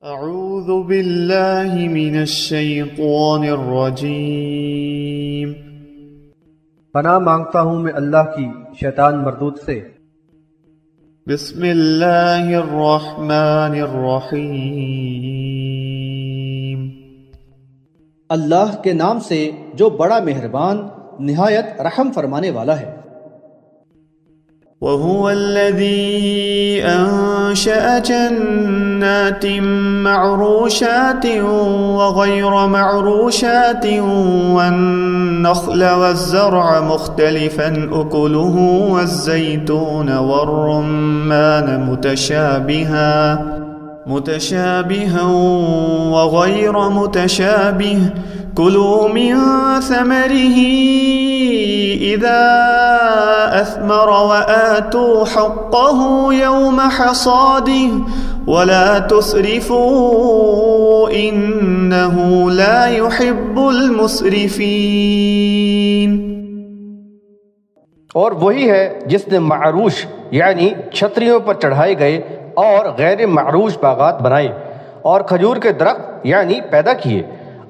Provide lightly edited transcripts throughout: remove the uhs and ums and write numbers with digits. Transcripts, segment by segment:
اعوذ باللہ من الشیطان الرجیم۔ پناہ مانگتا ہوں میں اللہ کی شیطان مردود سے۔ بسم اللہ الرحمن الرحیم۔ اللہ کے نام سے جو بڑا مہربان نہایت رحم فرمانے والا ہے۔ وَهُوَ الَّذِي أَنشَأَ جَنَّاتٍ مَّعْرُوشَاتٍ وَغَيْرَ مَعْرُوشَاتٍ وَالنَّخْلَ وَالزَّرْعَ مُخْتَلِفًا أُكُلُهُ وَالزَّيْتُونَ وَالرُّمَّانَ متشابها وغير متشابه كلوا من ثمره إذا أثمر وآتوا حقه يوم حصاده ولا تسرفوا إنه لا يحب المسرفين۔ اور وہی ہے جس نے معروش یعنی چھتریوں پر چڑھائے گئے اور غیر معروش باغات بنائے اور کھجور کے درخت یعنی پیدا کیے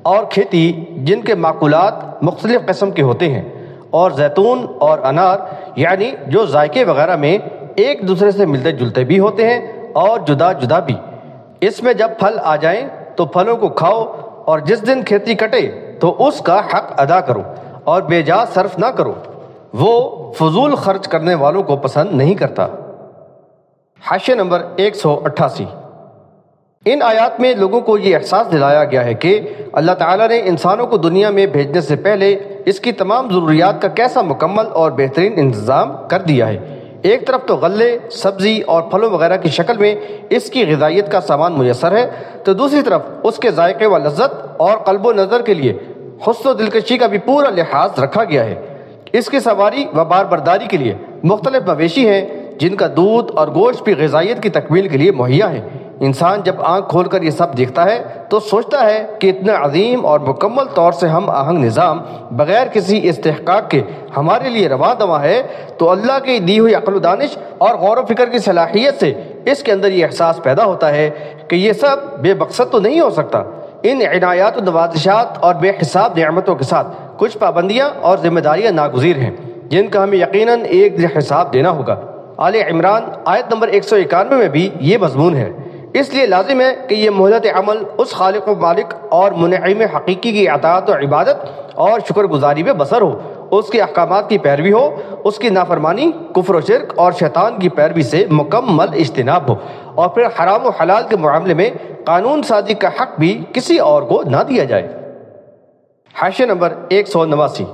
اور کھیتی جن کے معقولات مختلف قسم کے ہوتے ہیں اور زیتون اور انار یعنی جو ذائقے وغیرہ میں ایک دوسرے سے ملتے جلتے بھی ہوتے ہیں اور جدا جدا بھی۔ اس میں جب پھل آ جائیں تو پھلوں کو کھاؤ اور جس دن کھیتی کٹے تو اس کا حق ادا کرو اور بے جا صرف نہ کرو، وہ فضول خرچ کرنے والوں کو پسند نہیں کرتا۔ حاشیہ نمبر 188۔ ان آیات میں لوگوں کو یہ احساس دلایا گیا ہے کہ اللہ تعالیٰ نے انسانوں کو دنیا میں بھیجنے سے پہلے اس کی تمام ضروریات کا کیسا مکمل اور بہترین انتظام کر دیا ہے۔ ایک طرف تو غلے، سبزی اور پھلوں وغیرہ کی شکل میں اس کی غذائیت کا سامان میسر ہے، تو دوسری طرف اس کے ذائقے و لذت اور قلب و نظر کے لیے حسن و دلکشی کا بھی پورا لحاظ رکھا گیا ہے۔ اس کی سواری و بار برداری کے لیے مختلف مویشی ہیں جن کا دودھ اور گوشت بھی غذائیت کی تکمیل کے لیے مہیا ہے۔ انسان جب آنکھ کھول کر یہ سب دیکھتا ہے تو سوچتا ہے کہ اتنا عظیم اور مکمل طور سے ہم آہنگ نظام بغیر کسی استحقاق کے ہمارے لیے رواں دواں ہے، تو اللہ کی دی ہوئی عقل و دانش اور غور و فکر کی صلاحیت سے اس کے اندر یہ احساس پیدا ہوتا ہے کہ یہ سب بے مقصد تو نہیں ہو سکتا۔ ان عنایات و نوازشات اور بے حساب نعمتوں کے ساتھ کچھ پابندیاں اور ذمہ داریاں ناگزیر ہیں جن کا ہمیں یقیناً ایک دن حساب دینا ہوگا۔ آل عمران آیت نمبر 191 میں بھی یہ مضمون ہے۔ اس لیے لازم ہے کہ یہ مہلت عمل اس خالق و مالک اور منعم حقیقی کی اطاعت و عبادت اور شکر گزاری میں بسر ہو، اس کے احکامات کی پیروی ہو، اس کی نافرمانی، کفر و شرک اور شیطان کی پیروی سے مکمل اجتناب ہو، اور پھر حرام و حلال کے معاملے میں قانون سازی کا حق بھی کسی اور کو نہ دیا جائے۔ حاشیہ نمبر 189۔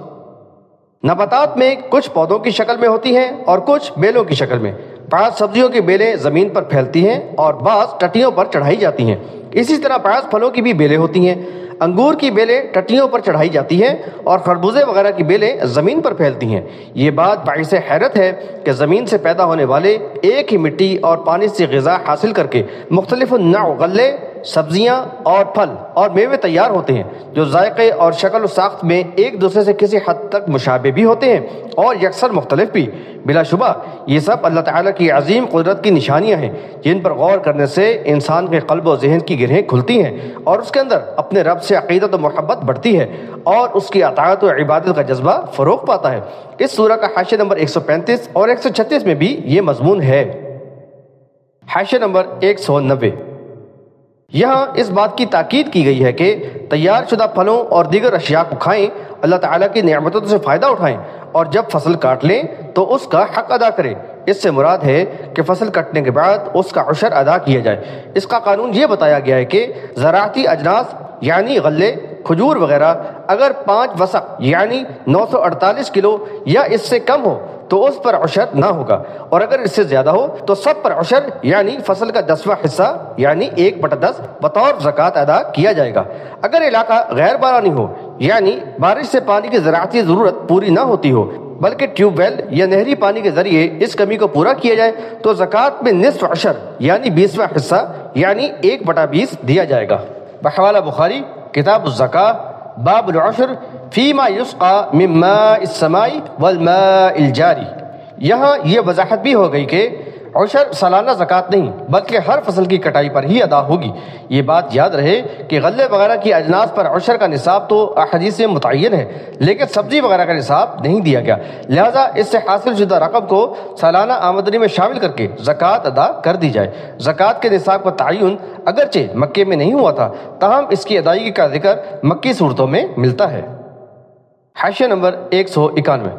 نباتات میں کچھ پودوں کی شکل میں ہوتی ہیں اور کچھ بیلوں کی شکل میں۔ بعض سبزیوں کی بیلیں زمین پر پھیلتی ہیں اور بعض ٹٹیوں پر چڑھائی جاتی ہیں۔ اسی طرح بعض پھلوں کی بھی بیلیں ہوتی ہیں۔ انگور کی بیلیں ٹٹیوں پر چڑھائی جاتی ہیں اور خربوزے وغیرہ کی بیلیں زمین پر پھیلتی ہیں۔ یہ بات باعث حیرت ہے کہ زمین سے پیدا ہونے والے ایک ہی مٹی اور پانی سے غذا حاصل کر کے مختلف نوع غلے، سبزیاں اور پھل اور میوے تیار ہوتے ہیں جو ذائقے اور شکل و ساخت میں ایک دوسرے سے کسی حد تک مشابہ بھی ہوتے ہیں اور یکسر مختلف بھی۔ بلا شبہ یہ سب اللہ تعالیٰ کی عظیم قدرت کی نشانیاں ہیں جن پر غور کرنے سے انسان کے قلب و ذہن کی گرہیں کھلتی ہیں اور اس کے اندر اپنے رب سے عقیدت و محبت بڑھتی ہے اور اس کی اطاعت و عبادت کا جذبہ فروغ پاتا ہے۔ اس سورہ کا حاشیہ نمبر 135 اور 136 میں بھی یہ مضمون ہے۔ حاشیہ نمبر 190۔ یہاں اس بات کی تاکید کی گئی ہے کہ تیار شدہ پھلوں اور دیگر اشیاء کو کھائیں، اللہ تعالیٰ کی نعمتوں سے فائدہ اٹھائیں اور جب فصل کاٹ لیں تو اس کا حق ادا کریں۔ اس سے مراد ہے کہ فصل کٹنے کے بعد اس کا عشر ادا کیا جائے۔ اس کا قانون یہ بتایا گیا ہے کہ زراعتی اجناس یعنی غلے، کھجور وغیرہ اگر 5 وسق یعنی 948 کلو یا اس سے کم ہو تو اس پر عشر نہ ہوگا، اور اگر اس سے زیادہ ہو تو سب پر عشر یعنی فصل کا 10واں حصہ یعنی 1/10 بطور زکوٰۃ ادا کیا جائے گا۔ اگر علاقہ غیر بارانی ہو یعنی بارش سے پانی کی زراعتی ضرورت پوری نہ ہوتی ہو بلکہ ٹیوب ویل یا نہری پانی کے ذریعے اس کمی کو پورا کیا جائے تو زکوٰۃ میں نصف عشر یعنی 20واں حصہ یعنی 1/20 دیا جائے گا۔ بحوالہ بخاری کتاب الزکاة باب العشر فیما یسقى من ماء السماء والماء الجاری۔ یہاں یہ وضاحت بھی ہو گئی کہ عشر سالانہ زکوٰۃ نہیں بلکہ ہر فصل کی کٹائی پر ہی ادا ہوگی۔ یہ بات یاد رہے کہ غلے وغیرہ کی اجناس پر عشر کا نصاب تو احادیث میں متعین ہے، لیکن سبزی وغیرہ کا نصاب نہیں دیا گیا، لہذا اس سے حاصل شدہ رقم کو سالانہ آمدنی میں شامل کر کے زکوٰۃ ادا کر دی جائے۔ زکوٰۃ کے نصاب کا تعین اگرچہ مکے میں نہیں ہوا تھا، تاہم اس کی ادائیگی کا ذکر مکی صورتوں میں ملتا ہے۔ حاشیہ نمبر 191،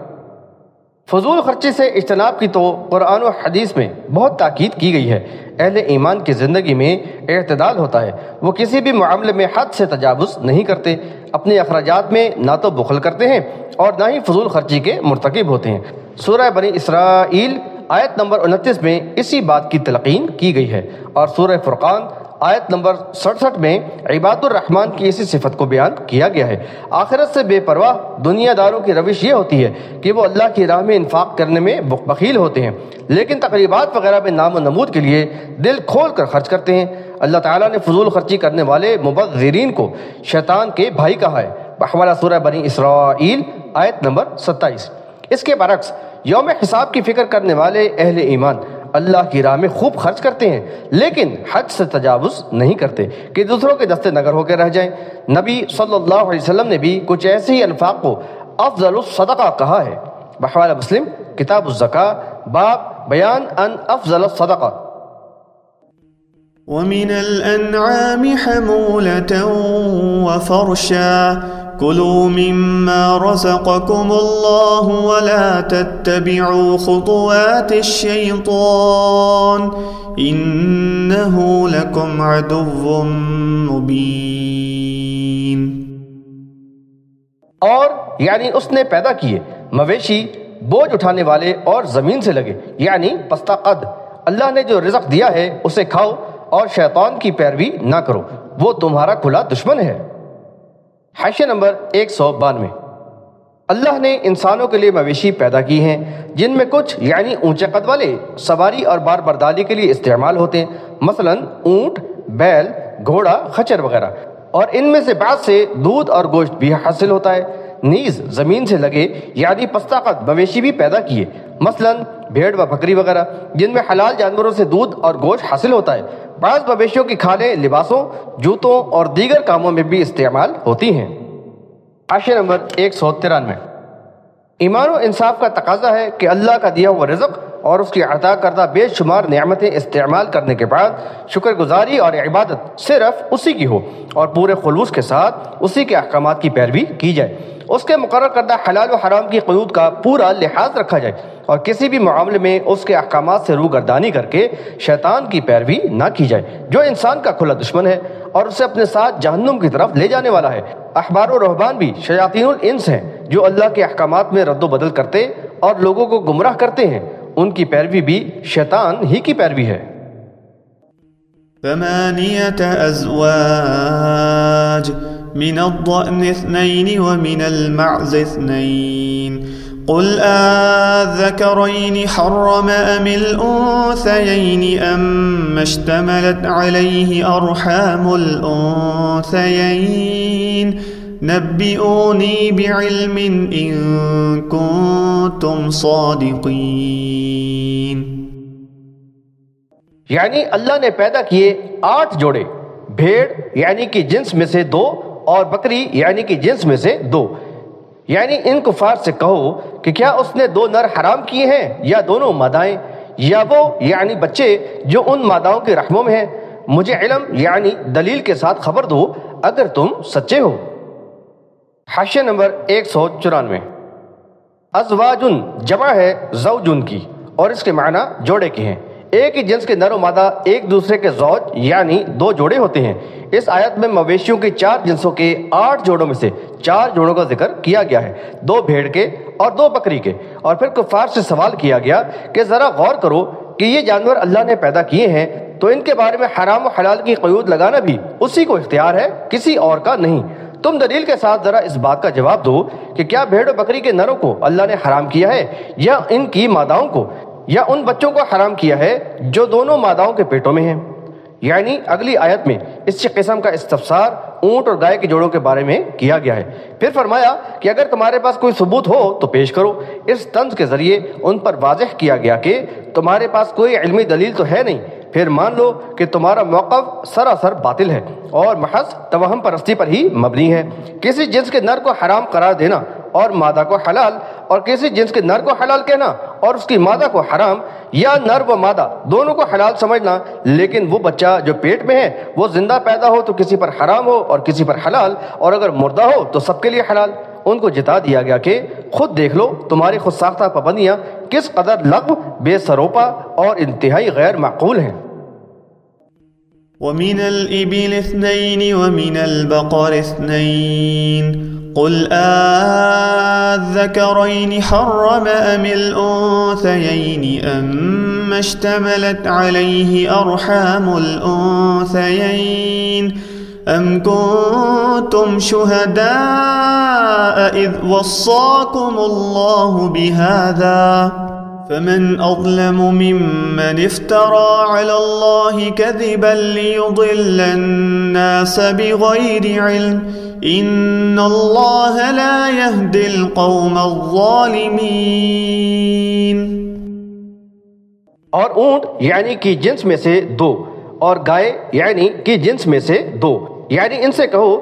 فضول خرچی سے اجتناب کی تو قرآن و حدیث میں بہت تاکید کی گئی ہے۔ اہل ایمان کی زندگی میں اعتدال ہوتا ہے، وہ کسی بھی معاملے میں حد سے تجاوز نہیں کرتے، اپنے اخراجات میں نہ تو بخل کرتے ہیں اور نہ ہی فضول خرچی کے مرتکب ہوتے ہیں۔ سورہ بنی اسرائیل آیت نمبر 29 میں اسی بات کی تلقین کی گئی ہے، اور سورہ فرقان آیت نمبر 67 میں عباد الرحمن کی اسی صفت کو بیان کیا گیا ہے۔ آخرت سے بے پرواہ دنیا داروں کی روش یہ ہوتی ہے کہ وہ اللہ کی راہ میں انفاق کرنے میں بخیل ہوتے ہیں، لیکن تقریبات وغیرہ میں نام و نمود کے لیے دل کھول کر خرچ کرتے ہیں۔ اللہ تعالیٰ نے فضول خرچی کرنے والے مبذرین کو شیطان کے بھائی کہا ہے، بحوالہ سورہ بنی اسرائیل آیت نمبر 27۔ اس کے برعکس یوم حساب کی فکر کرنے والے اہل ایمان اللہ کی راہ میں خوب خرچ کرتے ہیں، لیکن حد سے تجاوز نہیں کرتے کہ دوسروں کے دستے نگر ہو کے رہ جائیں۔ نبی صلی اللہ علیہ وسلم نے بھی کچھ ایسے ہی انفاق کو افضل الصدقہ کہا ہے، بحوالہ مسلم کتاب الزکاة باب بیان ان افضل الصدقہ۔ ومن الأنعام حمولة وفرشا كلوا مما رزقكم الله ولا تتبعوا خطوات الشيطان إنه لكم عدو مبين۔ اور یعنی اس نے پیدا کیے مویشی بوجھ اٹھانے والے اور زمین سے لگے، یعنی پستہ قد۔ اللہ نے جو رزق دیا ہے اسے کھاؤ اور شیطان کی پیروی نہ کرو، وہ تمہارا کھلا دشمن ہے۔ حاشیہ نمبر 192، اللہ نے انسانوں کے لیے مویشی پیدا کی ہیں جن میں کچھ یعنی اونچے قد والے سواری اور بار برداری کے لیے استعمال ہوتے ہیں، مثلا اونٹ، بیل، گھوڑا، خچر وغیرہ، اور ان میں سے بعض سے دودھ اور گوشت بھی حاصل ہوتا ہے۔ نیز زمین سے لگے یعنی پستہ قد مویشی بھی پیدا کیے، مثلا بھیڑ و بکری وغیرہ، جن میں حلال جانوروں سے دودھ اور گوشت حاصل ہوتا ہے۔ بعض مویشیوں کی کھالیں لباسوں، جوتوں اور دیگر کاموں میں بھی استعمال ہوتی ہیں۔ حاشیہ نمبر 193، ایمان و انصاف کا تقاضا ہے کہ اللہ کا دیا ہوا رزق اور اس کی عطا کردہ بے شمار نعمتیں استعمال کرنے کے بعد شکر گزاری اور عبادت صرف اسی کی ہو اور پورے خلوص کے ساتھ اسی کے احکامات کی پیروی کی جائے، اس کے مقرر کردہ حلال و حرام کی قیود کا پورا لحاظ رکھا جائے اور کسی بھی معاملے میں اس کے احکامات سے روگردانی کر کے شیطان کی پیروی نہ کی جائے جو انسان کا کھلا دشمن ہے اور اسے اپنے ساتھ جہنم کی طرف لے جانے والا ہے۔ احبار و رہبان بھی شیاطین الانس ہیں جو اللہ کے احکامات میں رد و بدل کرتے اور لوگوں کو گمراہ کرتے ہیں، ان کی پیروی بھی شیطان ہی کی پیروی ہے۔ 8 أزواج من الضأن 2 ومن المعز 2 قل آذكرين حرم أم الأنثيين أم اشتملت عليه أرحام الأنثيين نبئوني بعلم إن كنتم صادقين۔ یعنی اللہ نے پیدا کیے 8 جوڑے، بھیڑ یعنی کہ جنس میں سے 2 اور بکری یعنی کہ جنس میں سے 2۔ یعنی ان کفار سے کہو کہ کیا اس نے 2 نر حرام کیے ہیں یا دونوں مادائیں، یا وہ یعنی بچے جو ان ماداؤں کے رحموں میں ہیں؟ مجھے علم یعنی دلیل کے ساتھ خبر دو اگر تم سچے ہو۔ حاشیہ نمبر 194، ازواجن جمع ہے زوجن کی اور اس کے معنی جوڑے کے ہیں۔ ایک ہی جنس کے نر و مادہ ایک دوسرے کے زوج یعنی 2 جوڑے ہوتے ہیں۔ اس آیت میں مویشیوں کے 4 جنسوں کے 8 جوڑوں میں سے 4 جوڑوں کا ذکر کیا گیا ہے، 2 بھیڑ کے اور 2 بکری کے، اور پھر کفار سے سوال کیا گیا کہ ذرا غور کرو کہ یہ جانور اللہ نے پیدا کیے ہیں تو ان کے بارے میں حرام و حلال کی قیود لگانا بھی اسی کو اختیار ہے، کسی اور کا نہیں۔ تم دلیل کے ساتھ ذرا اس بات کا جواب دو کہ کیا بھیڑ و بکری کے نروں کو اللہ نے حرام کیا ہے یا ان کی ماداؤں کو، یا ان بچوں کو حرام کیا ہے جو دونوں ماداؤں کے پیٹوں میں ہیں؟ یعنی اگلی آیت میں اسی قسم کا استفسار اونٹ اور گائے کے جوڑوں کے بارے میں کیا گیا ہے۔ پھر فرمایا کہ اگر تمہارے پاس کوئی ثبوت ہو تو پیش کرو۔ اس طنز کے ذریعے ان پر واضح کیا گیا کہ تمہارے پاس کوئی علمی دلیل تو ہے نہیں، پھر مان لو کہ تمہارا موقف سراسر باطل ہے اور محض توہم پرستی پر ہی مبنی ہے۔ کسی جنس کے نر کو حرام قرار دینا اور مادہ کو حلال، اور کسی جنس کے نر کو حلال کہنا اور اس کی مادہ کو حرام، یا نر و مادہ دونوں کو حلال سمجھنا، لیکن وہ بچہ جو پیٹ میں ہے وہ زندہ پیدا ہو تو کسی پر حرام ہو اور کسی پر حلال، اور اگر مردہ ہو تو سب کے لیے حلال۔ ان کو جتا دیا گیا کہ خود دیکھ لو تمہاری خود ساختہ پابندیاں کس قدر لغو، بے سروپا اور انتہائی غیر معقول ہیں۔ وَمِنَ الْإِبِلِ 2 وَمِنَ الْبَقَرِ 2 قُلْ آلذَّكَرَيْنِ حَرَّمَ أَمِ الْأُنثَيَيْنِ أَمَّا اشْتَمَلَتْ عَلَيْهِ أَرْحَامُ الْأُنثَيَيْنِ أَمْ كُنْتُمْ شُهَدَاءَ إِذْ وَصَّاكُمُ اللَّهُ بِهَذَا فمن أظلم ممن افترى على الله كذبا ليضل الناس بغير علم إن الله لا يهدي القوم الظالمين۔ اور اونٹ یعنی کہ جنس میں سے 2 اور گائے یعنی کہ جنس میں سے 2، یعنی ان سے کہو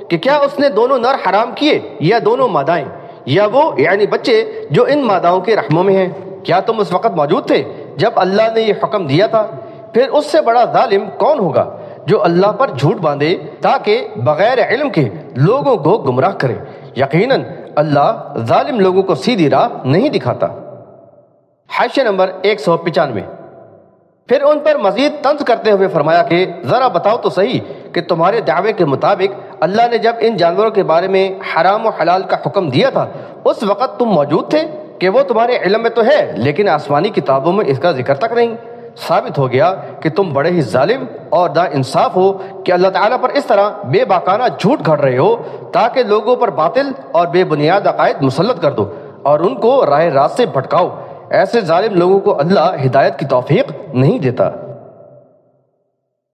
کہ کیا اس نے دونوں نر حرام کیے یا دونوں مادائیں، یا وہ یعنی بچے جو ان ماداؤں کے رحموں میں ہیں؟ کیا تم اس وقت موجود تھے جب اللہ نے یہ حکم دیا تھا؟ پھر اس سے بڑا ظالم کون ہوگا جو اللہ پر جھوٹ باندھے تاکہ بغیر علم کے لوگوں کو گمراہ کرے؟ یقیناً اللہ ظالم لوگوں کو سیدھی راہ نہیں دکھاتا۔ حاشیہ نمبر 195۔ پھر ان پر مزید طنز کرتے ہوئے فرمایا کہ ذرا بتاؤ تو صحیح کہ تمہارے دعوے کے مطابق اللہ نے جب ان جانوروں کے بارے میں حرام و حلال کا حکم دیا تھا اس وقت تم موجود تھے کہ وہ تمہارے علم میں تو ہے لیکن آسمانی کتابوں میں اس کا ذکر تک نہیں؟ ثابت ہو گیا کہ تم بڑے ہی ظالم اور نا انصاف ہو کہ اللہ تعالیٰ پر اس طرح بے باکانہ جھوٹ گھڑ رہے ہو تاکہ لوگوں پر باطل اور بے بنیاد عقائد مسلط کر دو اور ان کو راہ راست سے بھٹکاؤ۔ ایسے ظالم لوگوں کو اللہ ہدایت کی توفیق نہیں دیتا۔